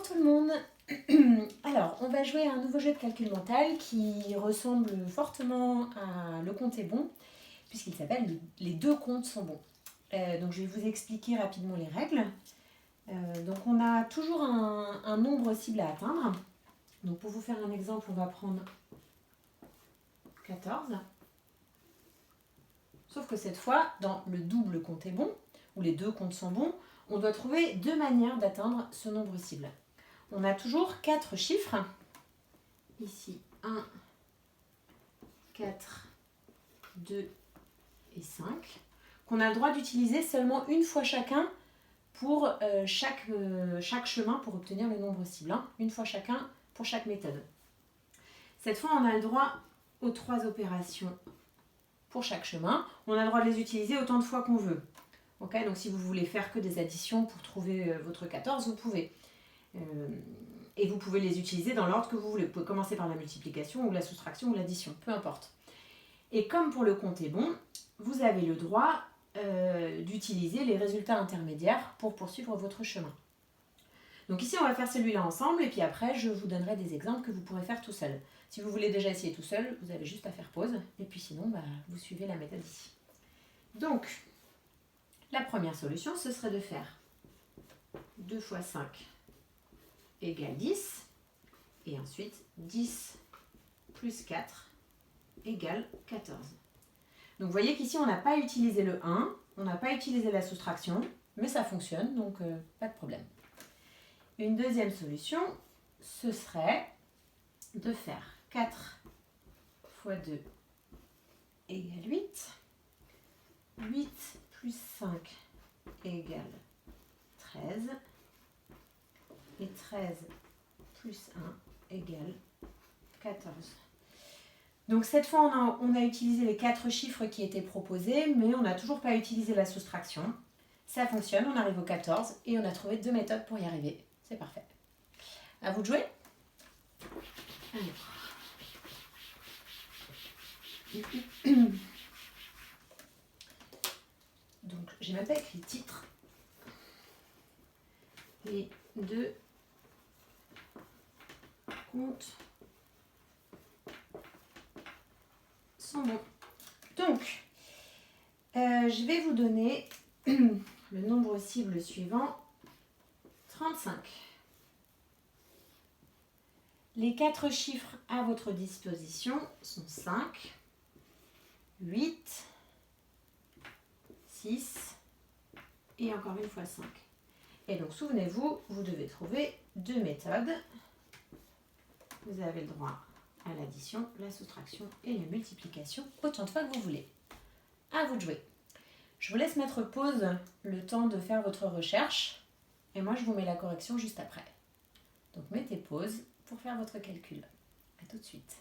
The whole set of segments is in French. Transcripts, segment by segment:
tout le monde. Alors, on va jouer à un nouveau jeu de calcul mental qui ressemble fortement à Le compte est bon, puisqu'il s'appelle Les deux comptes sont bons. Donc, je vais vous expliquer rapidement les règles. Donc, on a toujours un nombre cible à atteindre. Donc, pour vous faire un exemple, on va prendre 14. Sauf que cette fois, dans le double compte est bon, où les deux comptes sont bons, on doit trouver deux manières d'atteindre ce nombre cible. On a toujours 4 chiffres. Ici, 1, 4, 2 et 5. Qu'on a le droit d'utiliser seulement une fois chacun pour chaque chemin pour obtenir le nombre cible. Hein. Une fois chacun pour chaque méthode. Cette fois, on a le droit aux 3 opérations pour chaque chemin. On a le droit de les utiliser autant de fois qu'on veut. Okay, donc si vous voulez faire que des additions pour trouver votre 14, vous pouvez. Et vous pouvez les utiliser dans l'ordre que vous voulez. Vous pouvez commencer par la multiplication ou la soustraction ou l'addition, peu importe. Et comme pour le compte est bon, vous avez le droit d'utiliser les résultats intermédiaires pour poursuivre votre chemin. Donc ici, on va faire celui-là ensemble et puis après, je vous donnerai des exemples que vous pourrez faire tout seul. Si vous voulez déjà essayer tout seul, vous avez juste à faire pause et puis sinon, vous suivez la méthode ici. Donc, la première solution, ce serait de faire 2 fois 5 égale 10. Et ensuite, 10 plus 4 égale 14. Donc, vous voyez qu'ici, on n'a pas utilisé le 1, on n'a pas utilisé la soustraction, mais ça fonctionne, donc pas de problème. Une deuxième solution, ce serait de faire 4 fois 2 égale 8. 8 plus 5 égale 13. Et 13 plus 1 égale 14. Donc cette fois, on a utilisé les 4 chiffres qui étaient proposés, mais on n'a toujours pas utilisé la soustraction. Ça fonctionne, on arrive au 14 et on a trouvé 2 méthodes pour y arriver. C'est parfait. À vous de jouer. Alors. Donc, j'ai même pas écrit le titre. Les deux comptes sont bons. Donc, je vais vous donner le nombre cible suivant, 35. Les 4 chiffres à votre disposition sont 5, 8, 6 et encore une fois 5. Et donc, souvenez-vous, vous devez trouver 2 méthodes. Vous avez le droit à l'addition, la soustraction et la multiplication autant de fois que vous voulez. À vous de jouer. Je vous laisse mettre pause le temps de faire votre recherche et moi je vous mets la correction juste après. Donc mettez pause pour faire votre calcul. À tout de suite.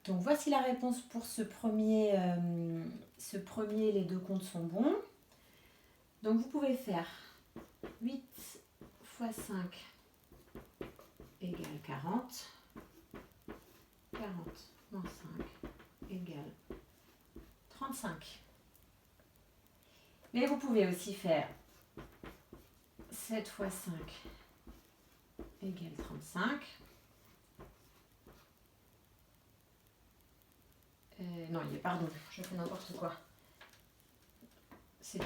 Donc voici la réponse pour ce premier, les deux comptes sont bons. Donc vous pouvez faire 8 fois 5 égale 40. 40 moins 5 égale 35. Mais vous pouvez aussi faire 7 fois 5 égale 35. Non, pardon, je fais n'importe quoi. C'est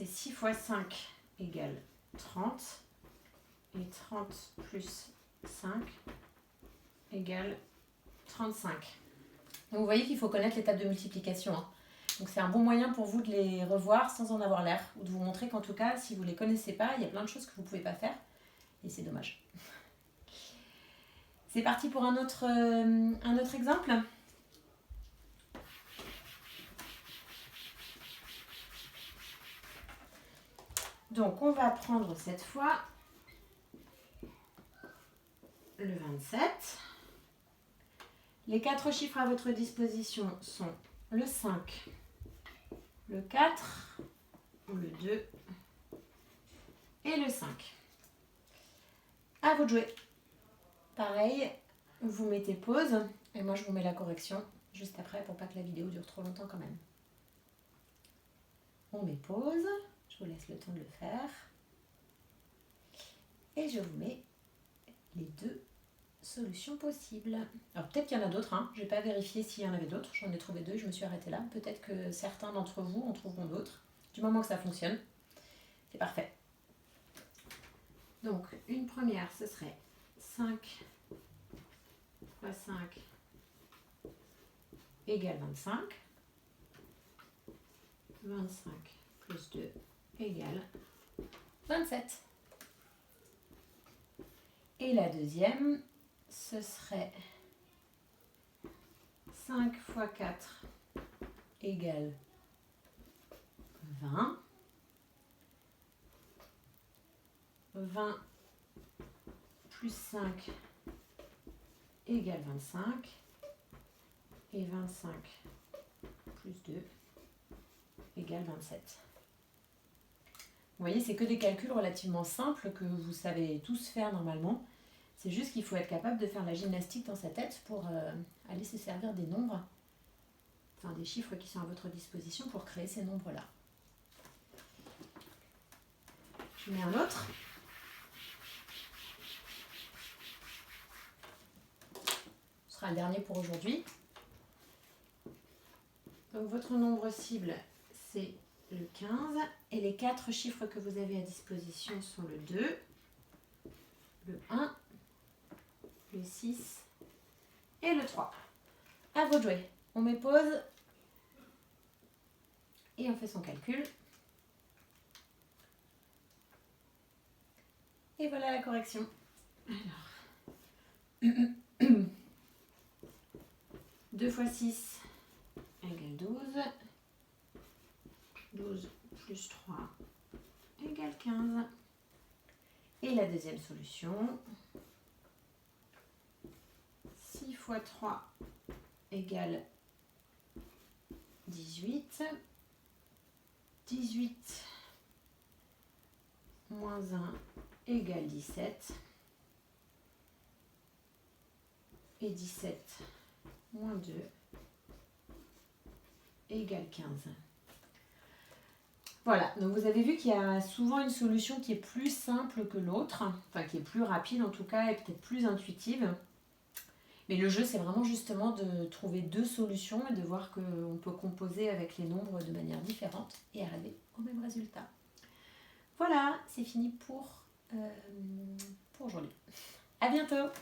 6 fois 5 égale 30. Et 30 plus 5 égale 35. Donc vous voyez qu'il faut connaître l'étape de multiplication. Hein. Donc c'est un bon moyen pour vous de les revoir sans en avoir l'air. Ou de vous montrer qu'en tout cas, si vous ne les connaissez pas, il y a plein de choses que vous ne pouvez pas faire. Et c'est dommage. C'est parti pour un autre exemple. Donc on va prendre cette fois le 27. Les 4 chiffres à votre disposition sont le 5, le 4, le 2 et le 5. À vous de jouer. Pareil, vous mettez pause et moi je vous mets la correction juste après pour pas que la vidéo dure trop longtemps quand même. On met pause, je vous laisse le temps de le faire. Et je vous mets les deux solutions possibles. Alors peut-être qu'il y en a d'autres, hein. Je n'ai pas vérifié s'il y en avait d'autres, j'en ai trouvé deux et je me suis arrêtée là. Peut-être que certains d'entre vous en trouveront d'autres. Du moment que ça fonctionne, c'est parfait. Donc une première, ce serait 5 fois 5 égale 25. 25 plus 2 égale 27. Et la deuxième, ce serait 5 fois 4 égale 20. 20 plus 5 égale 25. Et 25 plus 2 égale 27. Vous voyez, c'est que des calculs relativement simples que vous savez tous faire normalement. C'est juste qu'il faut être capable de faire la gymnastique dans sa tête pour aller se servir des nombres, enfin des chiffres qui sont à votre disposition pour créer ces nombres-là. Je mets un autre. Ce sera le dernier pour aujourd'hui. Donc votre nombre cible, c'est le 15 et les 4 chiffres que vous avez à disposition sont le 2, le 1, le 6 et le 3. À vous de jouer. On met pause et on fait son calcul. Et voilà la correction. Alors, 2 fois 6 égale 12. 12 plus 3 égale 15. Et la deuxième solution, 6 fois 3 égale 18. 18 moins 1 égale 17. Et 17 moins 2 égale 15. Voilà, donc vous avez vu qu'il y a souvent une solution qui est plus simple que l'autre, enfin qui est plus rapide en tout cas et peut-être plus intuitive. Mais le jeu, c'est vraiment justement de trouver deux solutions et de voir qu'on peut composer avec les nombres de manière différente et arriver au même résultat. Voilà, c'est fini pour aujourd'hui. À bientôt!